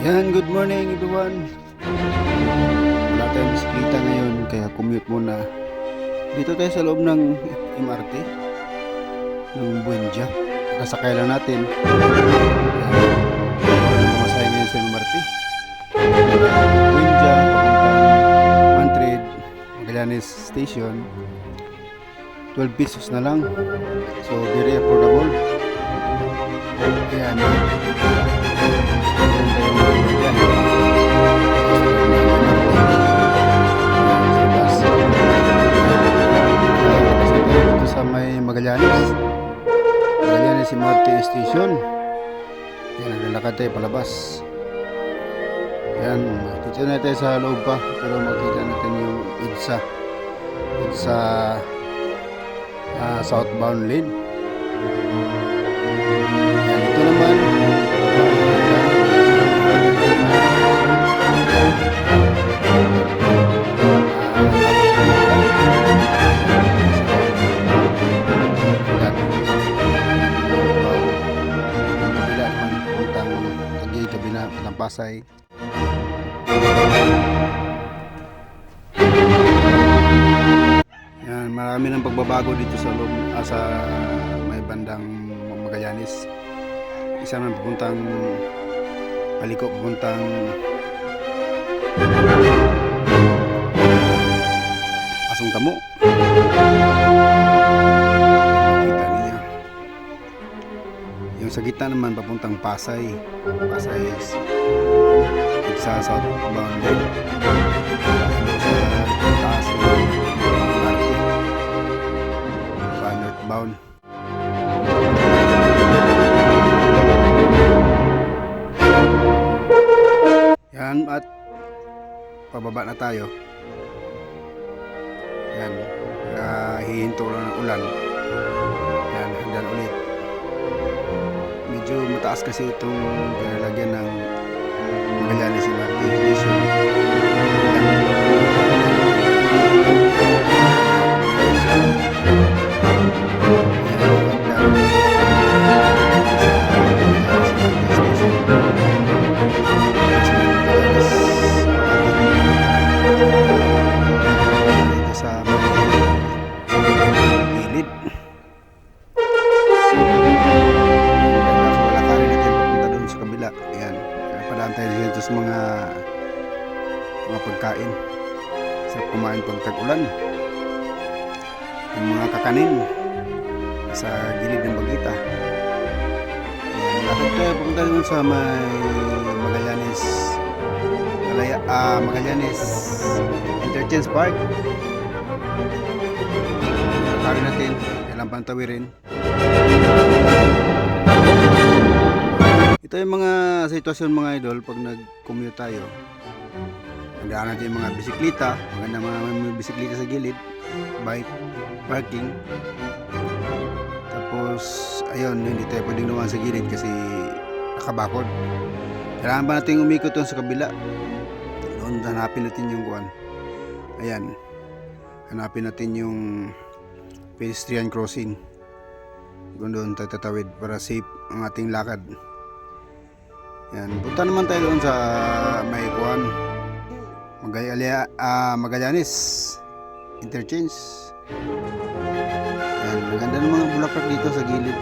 Yan, good morning everyone. Wala tayong bisikleta ngayon kaya commute muna. Dito tayo sa loob ng MRT ng Buendia. Kasakay lang natin. Mamasaya ngayon sa MRT. Buendia, papuntang Madrid, Magallanes Station. 12 pesos na lang. So very affordable. Ayan. Sa may Magallanes MRT Station. Yan, naglalakad tayo palabas. Yan, dito na tayo sa loob pa, pero makita natin yung EDSA southbound lane. Yan, ito naman Pasay. Yan, marami ng pagbabago dito sa loob, sa may bandang Magallanes. Isa naman papuntang Paliko, papuntang Asong Tamo. Kita niyo. Yung sa gitna naman papuntang Pasay sa southbound lane. Sa taas sa northbound. Yan, at pababa na tayo. Yan, hihinto lang ng ulan. Yan, hanggang ulit. Medyo mataas kasi itong pinalagyan ng Magallanes MRT Station. Sa gilid. Tayo dito sa mga pagkain, sa kumain pag tag-ulan, yung mga kakanin sa gilid ng Bagita. Lapit tayo pupunta dun sa may Magallanes Interchange Park. Pagkain natin, kailang pantawirin. Ito yung mga sitwasyon mga idol pag nag-commute tayo. Nandaan natin yung mga bisikleta, maganda mga bisikleta sa gilid, bike, parking. Tapos ayun, hindi tayo pwedeng naman sa gilid kasi nakabakod. Kailangan ba natin umikot doon sa kabila? Doon hanapin natin yung kuwan. Ayan, hanapin natin yung pedestrian crossing. Doon tayo tatawid para safe ang ating lakad. Yan, punta naman tayo doon sa may kuwan, Magallanes Interchange. Yan, maganda ng mga bulaklak dito sa gilid.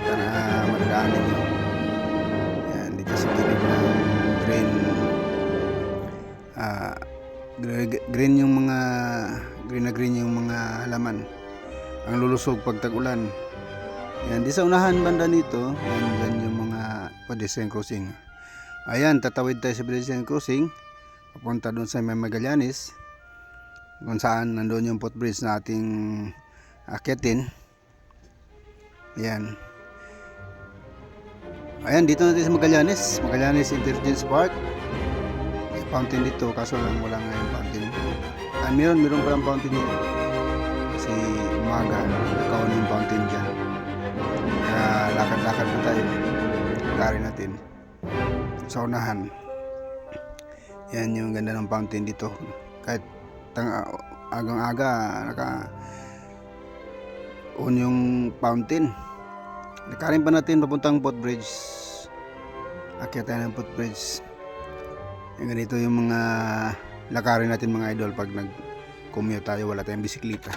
Sana madadaanan nyo. Yan, dito sa gilid ng green yung mga green yung mga halaman. Ang lulusog pag tag-ulan. Yan, di sa unahan banda nito, yan yung mga pedestrian crossing. Ayan, tatawid tayo sa pedestrian crossing papunta doon sa may Magallanes, kung saan nandoon yung footbridge na ating akyatin. Ayan, dito natin sa Magallanes Interchange Park. May fountain dito, kaso lang wala nga yung fountain. Meron palang fountain dito kasi umaga nakawan yung fountain dyan. Kaya lakad-lakad na tayo, kari natin sa unahan. Yan yung ganda ng fountain dito, kahit agang-aga on yung fountain. Nakarin pa natin papuntang footbridge. akyat tayo ng footbridge. Yung ganito yung mga lakarin natin mga idol pag nag-commute tayo, wala tayong bisikleta.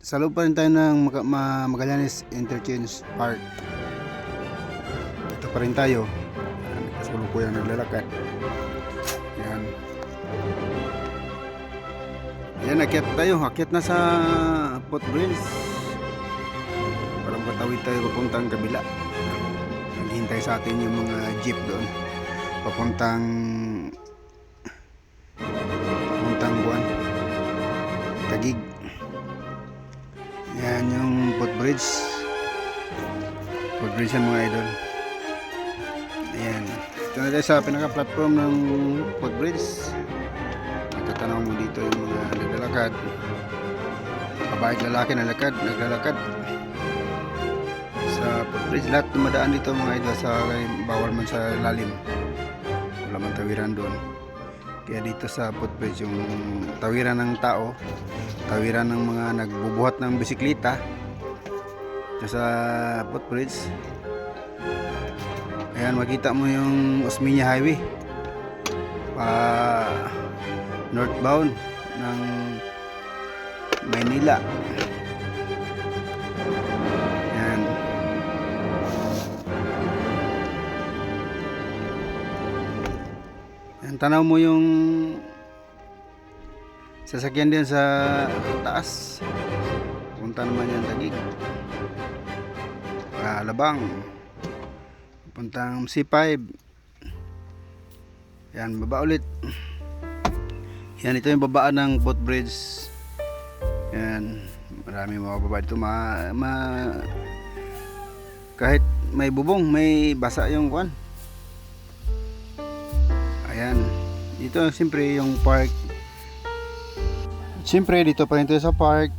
Sa loob pa rin tayo ng Magallanes Interchange Park. Ito pa rin tayo. Kasulong ko yung naglalakad. Yan. Yan, akyat tayo. Akyat na sa footbridge. Para makatawid tayo papuntang kabila. Naghihintay sa atin yung mga jeep doon. Papuntang buwan. Taguig. Yan yung footbridge. Footbridge yan mga idol. Ayan. Ito na tayo sa pinaka-platform ng footbridge. Matatanaw mo dito yung mga naglalakad. Babae at lalaki naglalakad. Sa footbridge, lahat dumadaan dito mga idol sa bawal man sa lalim. Wala man tawiran doon. Kaya dito sa footbridge yung tawiran ng tao, tawiran ng mga nagbubuhat ng bisikleta. Ito sa footbridge. Ayan, makita mo yung Osmeña Highway northbound ng Maynila. Ayan. Ayan, tanaw mo yung sasakyan din sa taas. Punta naman yan Taguig. Alabang. Puntang C5. Yan, baba ulit. Yan, ito yung babaan ng footbridge. Yan, marami mababa dito. Kahit may bubong, may basa yung kuan. Ayan, dito siyempre yung park. Siyempre dito pa rin tayo sa park.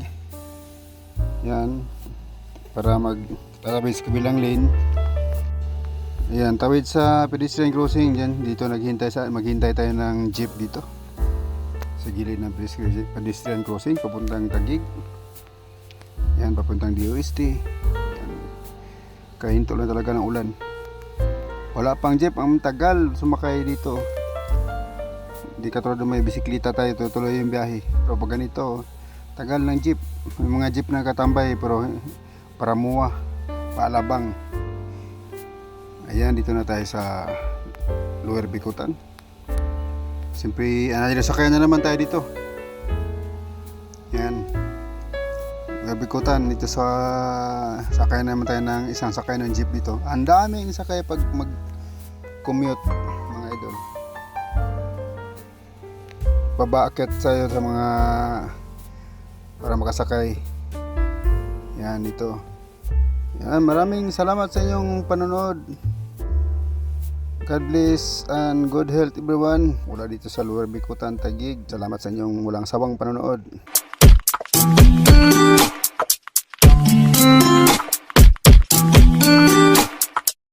Yan, para magtatawid sa kabilang lane. Ayan, tawid sa pedestrian crossing dyan. Dito maghintay tayo ng jeep dito sa gilid ng pedestrian crossing papuntang Taguig. Yan, papuntang DOST. Yan. Kahinto lang talaga ng ulan. Wala pang jeep, ang tagal sumakay dito. Hindi katulad may bisikleta tayo, tutuloy yung biyahe. Pero pag ganito, tagal ng jeep. May mga jeep na katambay pero para muwa, paalabang. Ayan, dito na tayo sa Lower Bicutan. Siyempre, sakayan na naman tayo dito. Ayan, Lower Bicutan. Dito sakayan naman tayo ng isang sakay ng jeep dito. Ang daming sakay pag mag-commute mga idol. Babaakyat tayo sa mga para makasakay. Yan, dito. Yan, maraming salamat sa inyong panonood. God bless and good health everyone. Mula dito sa Lower Bicutan, Taguig. Salamat sa inyong walang sawang panonood.